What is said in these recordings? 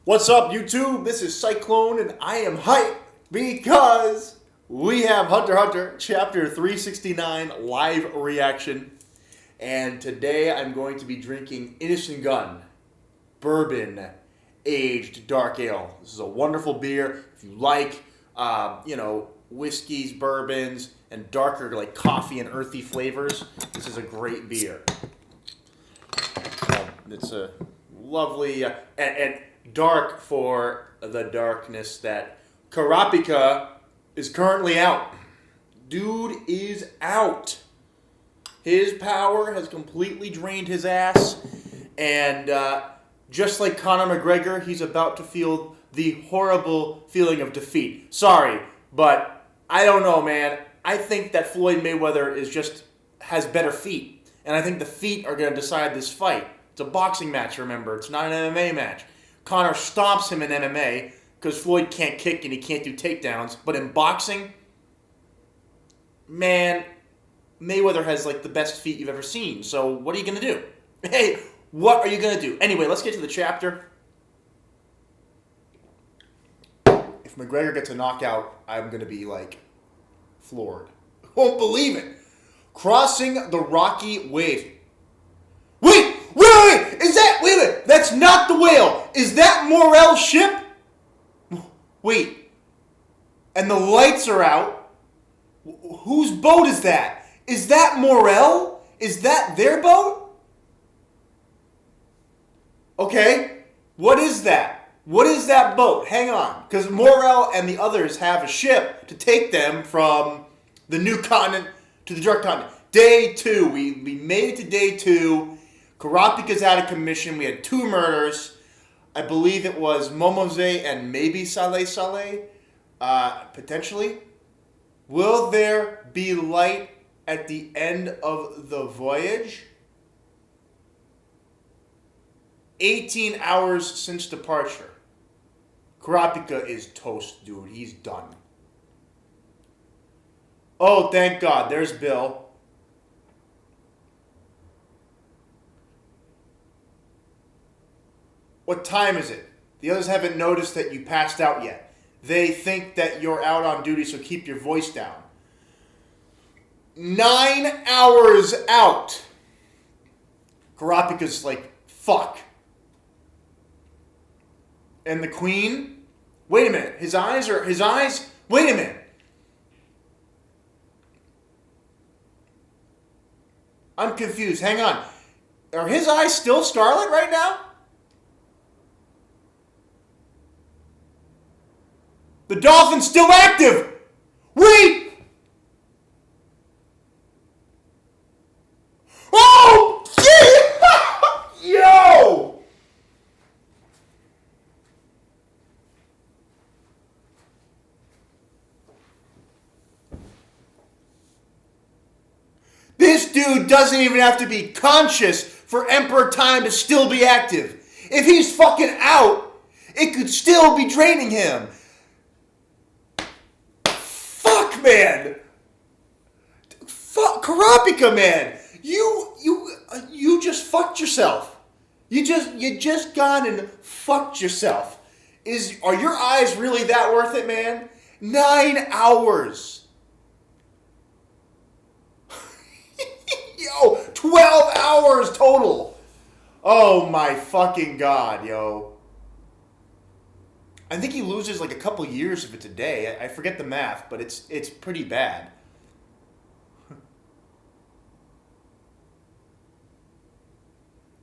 What's up, YouTube? This is Cyclone, and I am hyped because we have Hunter x Hunter Chapter 369 live reaction. And today I'm going to be drinking Innocent Gun Bourbon Aged Dark Ale. This is a wonderful beer. If you like, whiskeys, bourbons, and darker, like coffee and earthy flavors, this is a great beer. It's a lovely and dark for the darkness that Kurapika is currently out. Dude is out. His power has completely drained his ass, and just like Conor McGregor, he's about to feel the horrible feeling of defeat. Sorry, but I don't know, man. I think that Floyd Mayweather has better feet, and I think the feet are going to decide this fight. It's a boxing match, remember. It's not an MMA match. Conor stomps him in MMA because Floyd can't kick and he can't do takedowns. But in boxing, man, Mayweather has like the best feet you've ever seen. So what are you going to do? Hey, what are you going to do? Anyway, let's get to the chapter. If McGregor gets a knockout, I'm going to be like floored. Won't believe it. Crossing the rocky wave. Wait! Is that... Wait! That's not the whale! Is that Morel's ship? Wait. And the lights are out. Whose boat is that? Is that Morel? Is that their boat? Okay. What is that? What is that boat? Hang on. Because Morel and the others have a ship to take them from the new continent to the dark continent. Day 2. We made it to day 2. Kurapika's out of commission. We had 2 murders. I believe it was Momose and maybe Saleh, potentially. Will there be light at the end of the voyage? 18 hours since departure. Kurapika is toast, dude. He's done. Oh, thank God. There's Bill. What time is it? The others haven't noticed that you passed out yet. They think that you're out on duty, so keep your voice down. 9 hours out. Kurapika's like, fuck. And the queen? Wait a minute. His eyes? Wait a minute. I'm confused. Hang on. Are his eyes still scarlet right now? The dolphin's still active! Wait! Oh! Yo! This dude doesn't even have to be conscious for Emperor Time to still be active. If he's fucking out, it could still be draining him. Man, fuck Kurapika, man. You just fucked yourself. You just gone and fucked yourself. Are your eyes really that worth it, man? 9 hours. Yo, 12 hours total. Oh my fucking God, yo. I think he loses like a couple years if it's a day. I forget the math, but it's pretty bad.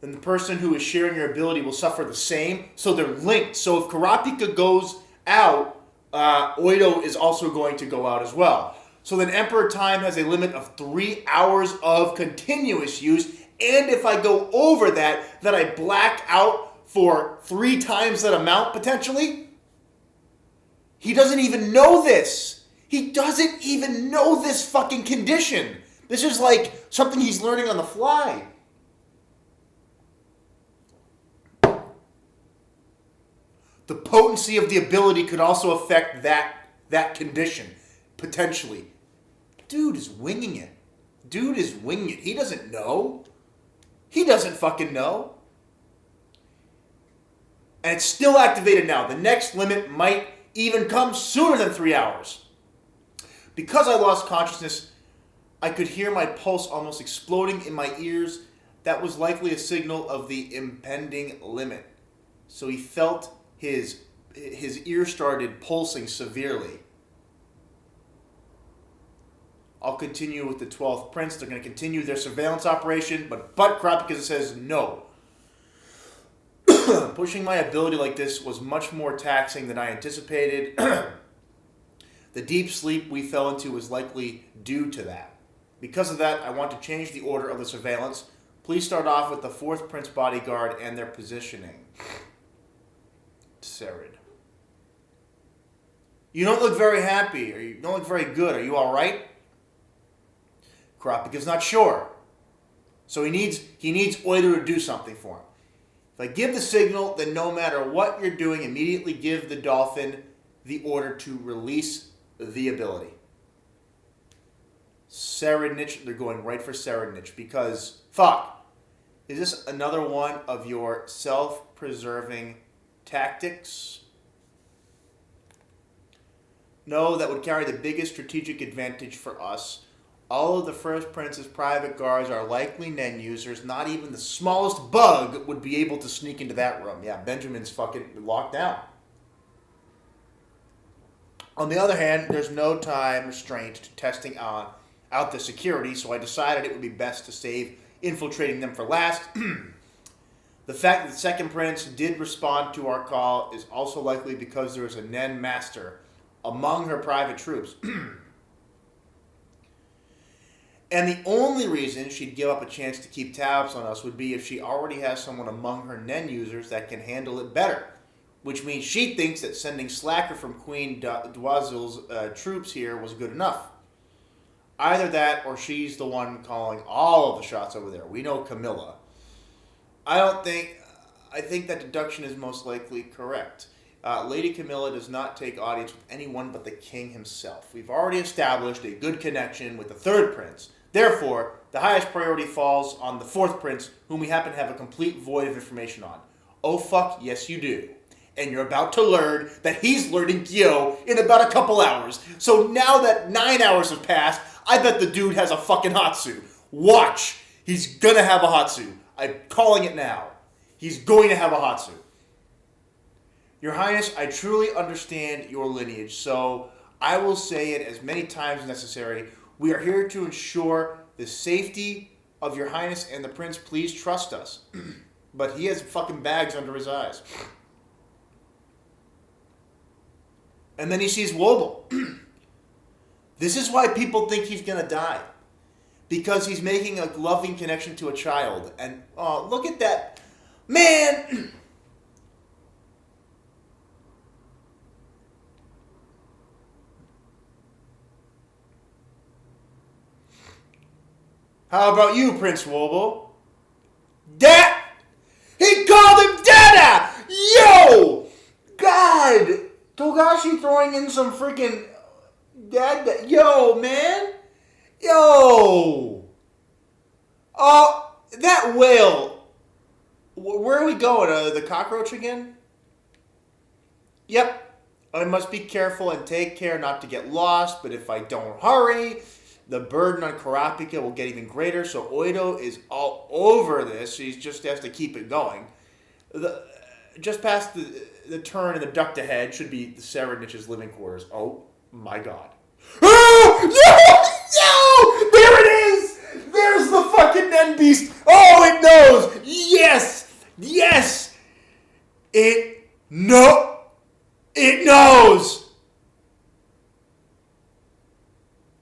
Then the person who is sharing your ability will suffer the same. So they're linked. So if Kurapika goes out, Oido is also going to go out as well. So then Emperor Time has a limit of 3 hours of continuous use. And if I go over that, then I black out for 3 times that amount potentially. He doesn't even know this. He doesn't even know this fucking condition. This is like something he's learning on the fly. The potency of the ability could also affect that condition, potentially. Dude is winging it. He doesn't know. He doesn't fucking know. And it's still activated now. The next limit might even come sooner than 3 hours. Because I lost consciousnness, I could hear my pulse almost exploding in my ears. That was likely a signal of the impending limit. So he felt his ear started pulsing severely. I'll continue with the 12th Prince. They're going to continue their surveillance operation, but Kurapika says no. Pushing my ability like this was much more taxing than I anticipated. The deep sleep we fell into was likely due to that. Because of that, I want to change the order of the surveillance. Please start off with the 4th Prince bodyguard and their positioning. Serid. You don't look very happy, or you don't look very good. Are you all right? Kurapika's not sure. So he needs Oido to do something for him. If I give the signal, then no matter what you're doing, immediately give the dolphin the order to release the ability. Serenich, they're going right for Serenich because, fuck, is this another one of your self-preserving tactics? No, that would carry the biggest strategic advantage for us. All of the First Prince's private guards are likely Nen users. Not even the smallest bug would be able to sneak into that room. Yeah, Benjamin's fucking locked down. On the other hand, there's no time restraint to testing out the security, so I decided it would be best to save infiltrating them for last. The fact that the Second Prince did respond to our call is also likely because there is a Nen master among her private troops. And the only reason she'd give up a chance to keep tabs on us would be if she already has someone among her Nen users that can handle it better. Which means she thinks that sending Slacker from Queen Dwazil's troops here was good enough. Either that or she's the one calling all of the shots over there. We know Camilla. I think that deduction is most likely correct. Lady Camilla does not take audience with anyone but the king himself. We've already established a good connection with the 3rd Prince. Therefore, the highest priority falls on the 4th Prince, whom we happen to have a complete void of information on. Oh fuck, yes you do. And you're about to learn that he's learning Gyo in about a couple hours. So now that 9 hours have passed, I bet the dude has a fucking Hatsu. Watch! He's gonna have a Hatsu. I'm calling it now. He's going to have a Hatsu. Your Highness, I truly understand your lineage, so I will say it as many times as necessary. We are here to ensure the safety of your Highness and the Prince. Please trust us. But he has fucking bags under his eyes. And then he sees Wobble. This is why people think he's going to die. Because he's making a loving connection to a child. And, oh, look at that. Man! How about you, Prince Wobble? Dad! He called him Dada! Yo! God! Togashi throwing in some freaking dad. Yo, man! Yo! Oh, that whale. Where are we going? The cockroach again? Yep. I must be careful and take care not to get lost, but if I don't hurry, the burden on Kurapika will get even greater, so Oido is all over this. He just has to keep it going. Just past the turn in the duct ahead should be the Serenich's living quarters. Oh, my God. Oh! Yo! There it is! There's the fucking Nen Beast! Oh, it knows! Yes! Yes! It knows!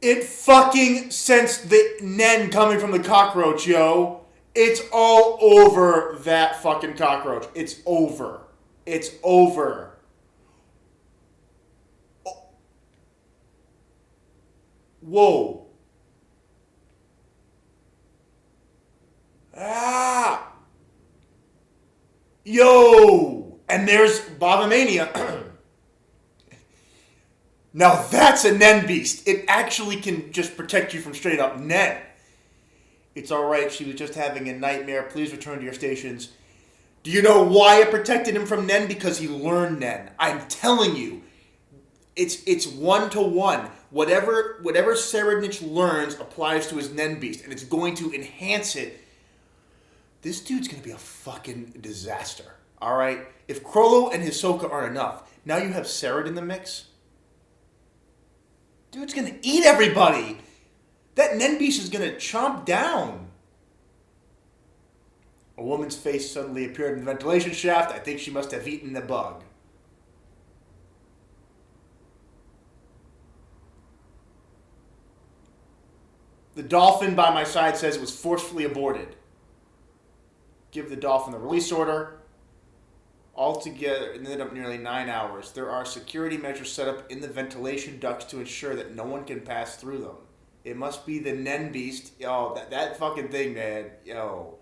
It fucking sensed the Nen coming from the cockroach, yo. It's all over that fucking cockroach. It's over. It's over. Oh. Whoa. Ah. Yo. And there's Bobomania. Now that's a Nen Beast. It actually can just protect you from straight up Nen. It's alright, she was just having a nightmare. Please return to your stations. Do you know why it protected him from Nen? Because he learned Nen. I'm telling you. It's 1-to-1. Whatever Serenich learns applies to his Nen beast, and it's going to enhance it. This dude's going to be a fucking disaster. All right? If Krollo and Hisoka aren't enough, now you have Seren in the mix. Dude's going to eat everybody. That Nen beast is going to chomp down. A woman's face suddenly appeared in the ventilation shaft. I think she must have eaten the bug. The dolphin by my side says it was forcefully aborted. Give the dolphin the release order. Altogether, it ended up nearly 9 hours. There are security measures set up in the ventilation ducts to ensure that no one can pass through them. It must be the Nen beast. Yo, that fucking thing, man. Yo.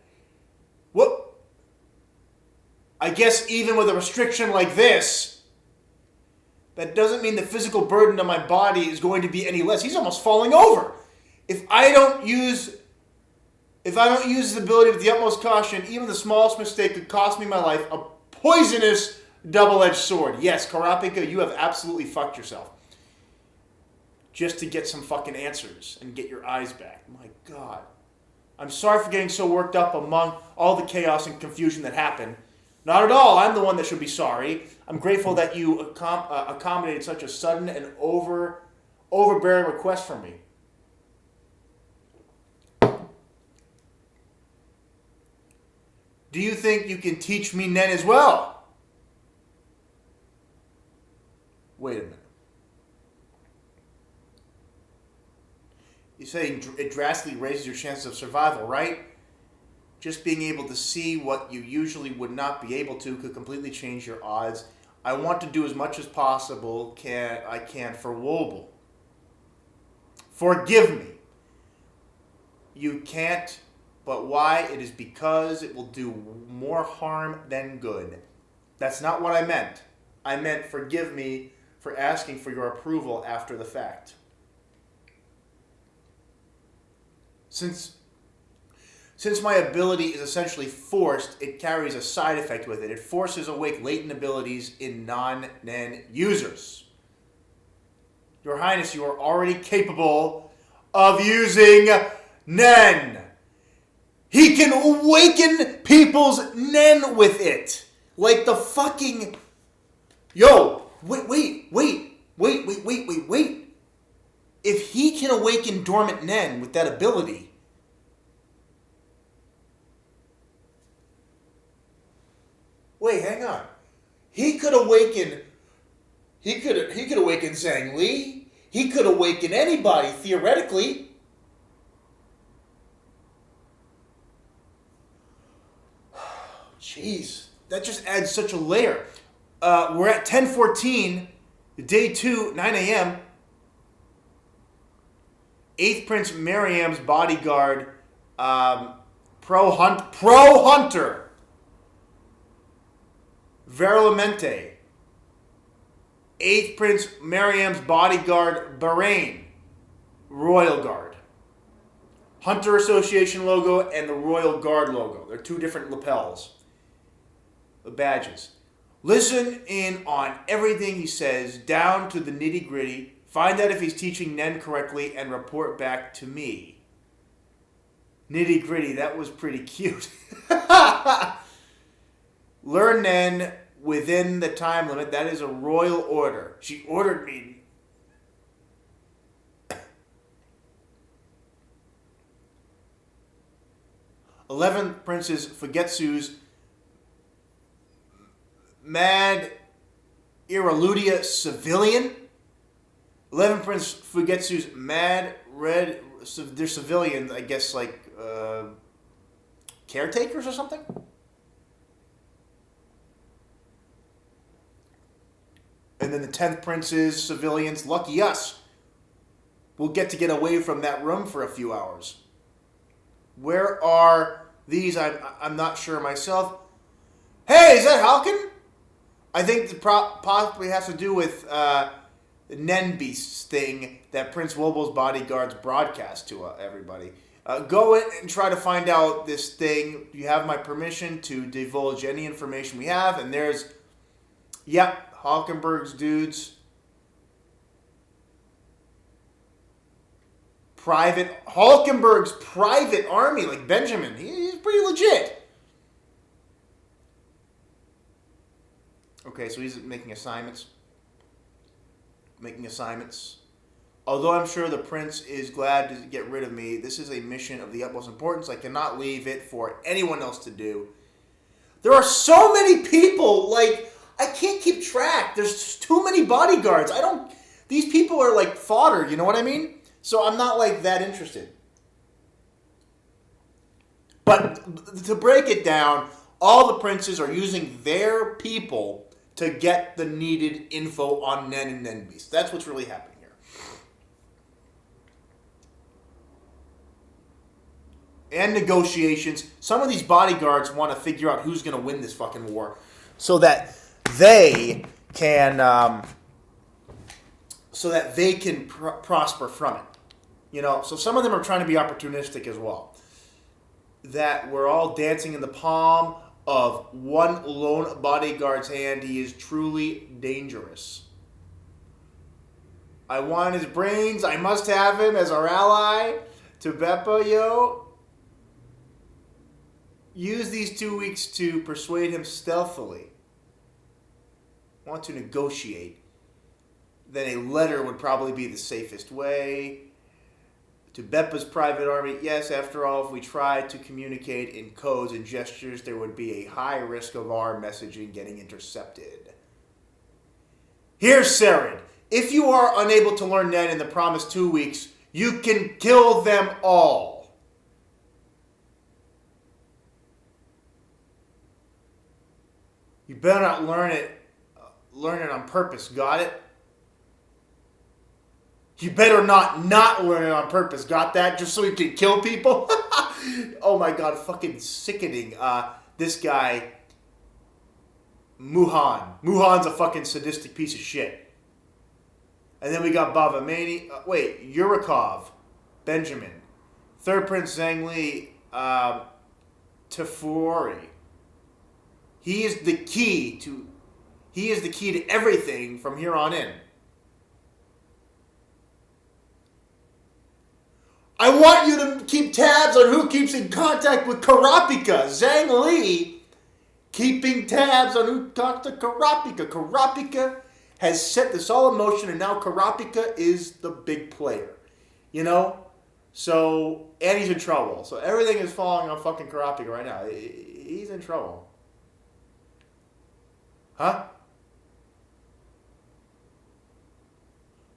What? I guess even with a restriction like this, that doesn't mean the physical burden on my body is going to be any less. He's almost falling over. If I don't use the ability with the utmost caution, even the smallest mistake could cost me my life. A poisonous double-edged sword. Yes, Kurapika, you have absolutely fucked yourself. Just to get some fucking answers and get your eyes back. My God. I'm sorry for getting so worked up among all the chaos and confusion that happened. Not at all. I'm the one that should be sorry. I'm grateful that you accommodated such a sudden and overbearing request from me. Do you think you can teach me Nen as well? Wait a minute. You say it drastically raises your chances of survival, right? Just being able to see what you usually would not be able to could completely change your odds. I want to do as much as possible I can for Wobble. Forgive me. You can't. But why? It is because it will do more harm than good. That's not what I meant. I meant forgive me for asking for your approval after the fact. Since my ability is essentially forced, it carries a side effect with it. It forces awake latent abilities in non-Nen users. Your Highness, you are already capable of using Nen. He can awaken people's Nen with it. Like the fucking... Yo, wait. If he can awaken dormant Nen with that ability... Wait, hang on. He could awaken... He could awaken Zhang Li. He could awaken anybody, theoretically. Jeez, that just adds such a layer. We're at 10:14, day 2, 9 a.m. 8th Prince Miriam's bodyguard, Pro Hunter, Veramente. 8th Prince Miriam's bodyguard, Bahrain, Royal Guard. Hunter Association logo and the Royal Guard logo. They're two different lapels. The badges. Listen in on everything he says, down to the nitty-gritty. Find out if he's teaching Nen correctly and report back to me. Nitty-gritty, that was pretty cute. Learn Nen within the time limit. That is a royal order. She ordered me. 11th Princess Fugetsu's Mad Iraludia Civilian. 11th Prince Fugetsu's Mad Red... They're civilians, I guess, like... caretakers or something? And then the 10th Prince's civilians. Lucky us. We'll get away from that room for a few hours. Where are these? I'm not sure myself. Hey, is that Halkin? I think it possibly has to do with the Nen Beasts thing that Prince Wobol's bodyguards broadcast to everybody. Go in and try to find out this thing. You have my permission to divulge any information we have. And there's, yep, Hulkenberg's dudes. Hulkenberg's private army, like Benjamin. He's pretty legit. Okay, so he's making assignments. Although I'm sure the prince is glad to get rid of me, this is a mission of the utmost importance. I cannot leave it for anyone else to do. There are so many people, like, I can't keep track. There's too many bodyguards. These people are like fodder, you know what I mean? So I'm not like that interested. But to break it down, all the princes are using their people to get the needed info on Nen and Nen Beast. That's what's really happening here. And negotiations. Some of these bodyguards want to figure out who's going to win this fucking war, so that they can, prosper from it. You know, so some of them are trying to be opportunistic as well. That we're all dancing in the palm of one lone bodyguard's hand. He is truly dangerous. I want his brains. I must have him as our ally. To Beppa, yo. Use these 2 weeks to persuade him stealthily. Want to negotiate. Then a letter would probably be the safest way. To Beppa's private army, yes, after all, if we tried to communicate in codes and gestures, there would be a high risk of our messaging getting intercepted. Here, Sarid, if you are unable to learn Nen in the promised 2 weeks, you can kill them all. You better not learn it on purpose, got it? You better not learn it on purpose. Got that? Just so you can kill people? Oh my god, fucking sickening. This guy, Muhan. Muhan's a fucking sadistic piece of shit. And then we got Bavamani. Yurikov. Benjamin. Third Prince Zhang Tafuri. He is the key to everything from here on in. I want you to keep tabs on who keeps in contact with Kurapika. Zhang Li keeping tabs on who talks to Kurapika. Kurapika has set this all in motion, and now Kurapika is the big player. You know? So, and he's in trouble. So everything is falling on fucking Kurapika right now. He's in trouble. Huh?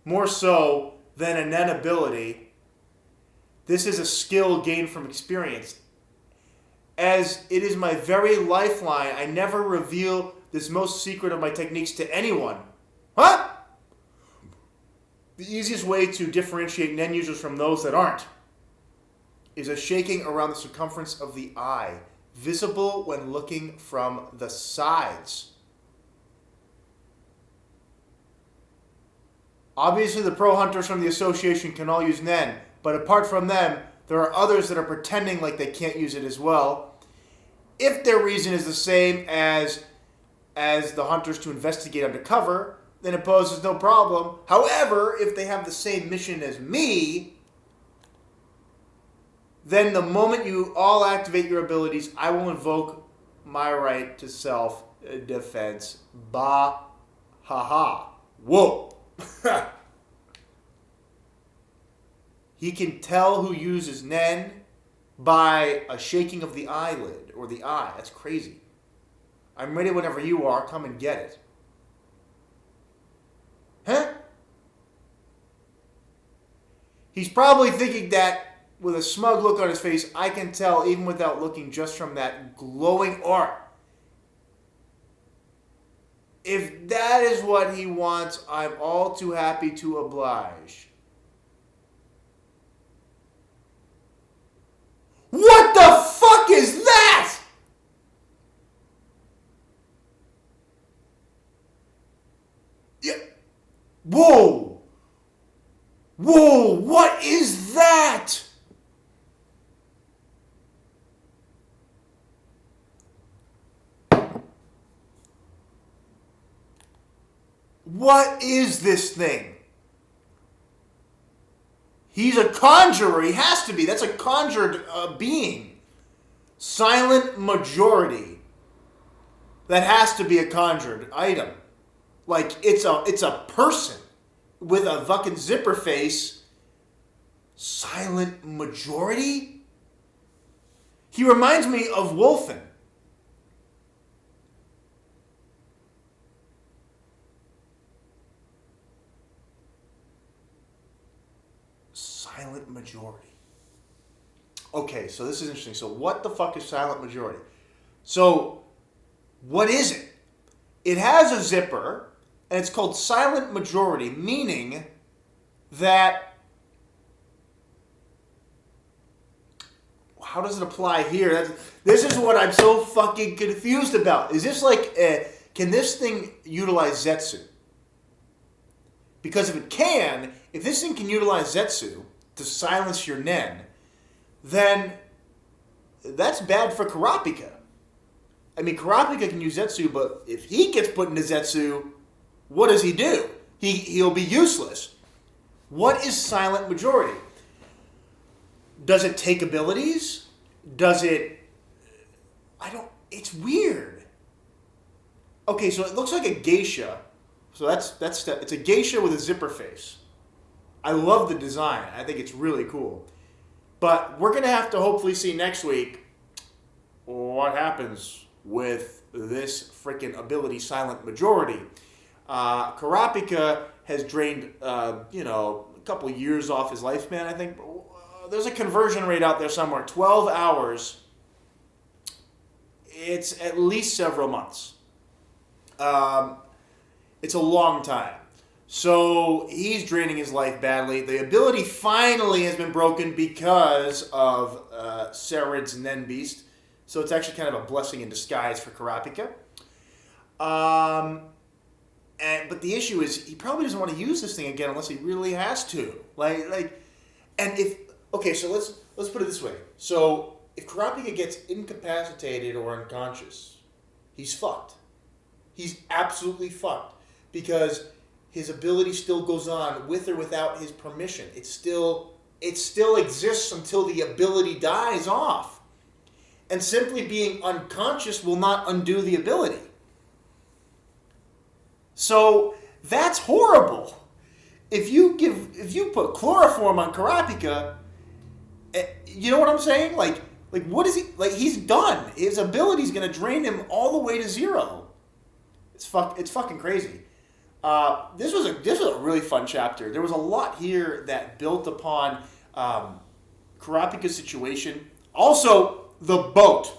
More so than a Nen ability. This is a skill gained from experience. As it is my very lifeline, I never reveal this most secret of my techniques to anyone. Huh? The easiest way to differentiate Nen users from those that aren't is a shaking around the circumference of the eye, visible when looking from the sides. Obviously, the pro hunters from the association can all use Nen, but apart from them, there are others that are pretending like they can't use it as well. If their reason is the same as the hunters to investigate undercover, then it poses no problem. However, if they have the same mission as me, then the moment you all activate your abilities, I will invoke my right to self-defense. Bah, ha ha. Whoa. He can tell who uses Nen by a shaking of the eyelid or the eye. That's crazy. I'm ready whenever you are. Come and get it. Huh? He's probably thinking that with a smug look on his face, I can tell even without looking just from that glowing aura. If that is what he wants, I'm all too happy to oblige. What the fuck is that? Yeah. Whoa. Whoa, what is that? What is this thing? He's a conjurer. He has to be. That's a conjured being. Silent majority. That has to be a conjured item. Like, it's a person with a fucking zipper face. Silent majority? He reminds me of Wolfen. Silent majority. Okay, so this is interesting. So what the fuck is silent majority? So what is it? It has a zipper, and it's called silent majority, meaning that... How does it apply here? This is what I'm so fucking confused about. Is this like... can this thing utilize Zetsu? Because if this thing can utilize Zetsu to silence your Nen, then that's bad for Kurapika. I mean, Kurapika can use Zetsu, but if he gets put into Zetsu, what does he do? He'll be useless. What is silent majority? Does it take abilities? Does it... It's weird. Okay, so it looks like a geisha. So it's a geisha with a zipper face. I love the design. I think it's really cool. But we're going to have to hopefully see next week what happens with this freaking ability, Silent Majority. Kurapika has drained, a couple years off his lifespan, I think. There's a conversion rate out there somewhere. 12 hours. It's at least several months. It's a long time. So he's draining his life badly. The ability finally has been broken because of Sarid's Nen Beast. So it's actually kind of a blessing in disguise for Kurapika. But the issue is he probably doesn't want to use this thing again unless he really has to. So let's put it this way. So if Kurapika gets incapacitated or unconscious, he's fucked. He's absolutely fucked because his ability still goes on with or without his permission. It still exists until the ability dies off. And simply being unconscious will not undo the ability. So that's horrible. If you put chloroform on Kurapika, you know what I'm saying? Like what is he like? He's done. His ability's gonna drain him all the way to zero. It's fucking crazy. This was a really fun chapter. There was a lot here that built upon Kurapika's situation. Also, the boat.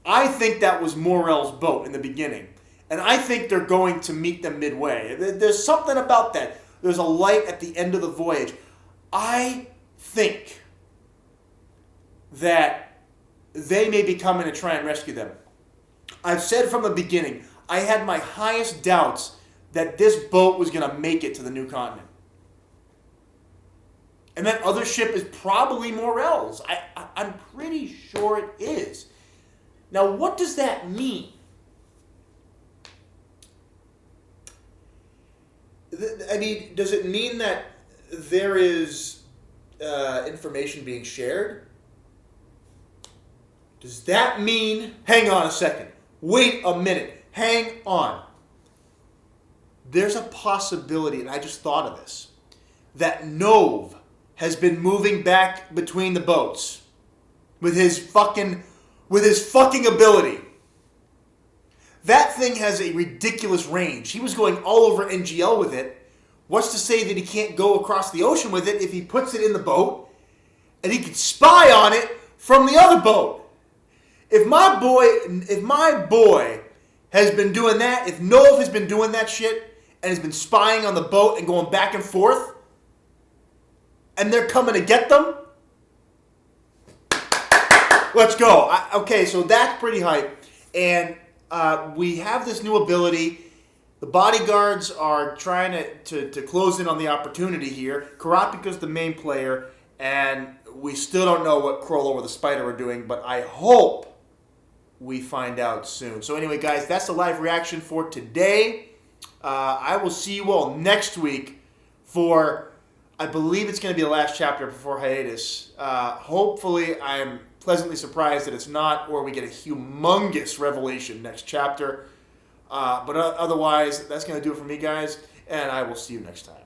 I think that was Morel's boat in the beginning. And I think they're going to meet them midway. There's something about that. There's a light at the end of the voyage. I think that they may be coming to try and rescue them. I've said from the beginning, I had my highest doubts that this boat was going to make it to the new continent. And that other ship is probably Morel's. I'm pretty sure it is. Now, what does that mean? I mean, does it mean that there is information being shared? Does that mean... Hang on a second. Wait a minute. Hang on. There's a possibility, and I just thought of this, that Nove has been moving back between the boats with his fucking ability. That thing has a ridiculous range. He was going all over NGL with it. What's to say that he can't go across the ocean with it if he puts it in the boat and he can spy on it from the other boat? If my boy has been doing that, if Nove has been doing that shit and has been spying on the boat and going back and forth, and they're coming to get them, let's go. Okay, so that's pretty hype. And we have this new ability. The bodyguards are trying to close in on the opportunity here. Kurapika's the main player, and we still don't know what Crollo or the Spider are doing, but I hope we find out soon. So anyway, guys, that's the live reaction for today. I will see you all next week for, I believe it's going to be the last chapter before hiatus. Hopefully, I am pleasantly surprised that it's not, or we get a humongous revelation next chapter. But otherwise, that's going to do it for me, guys, and I will see you next time.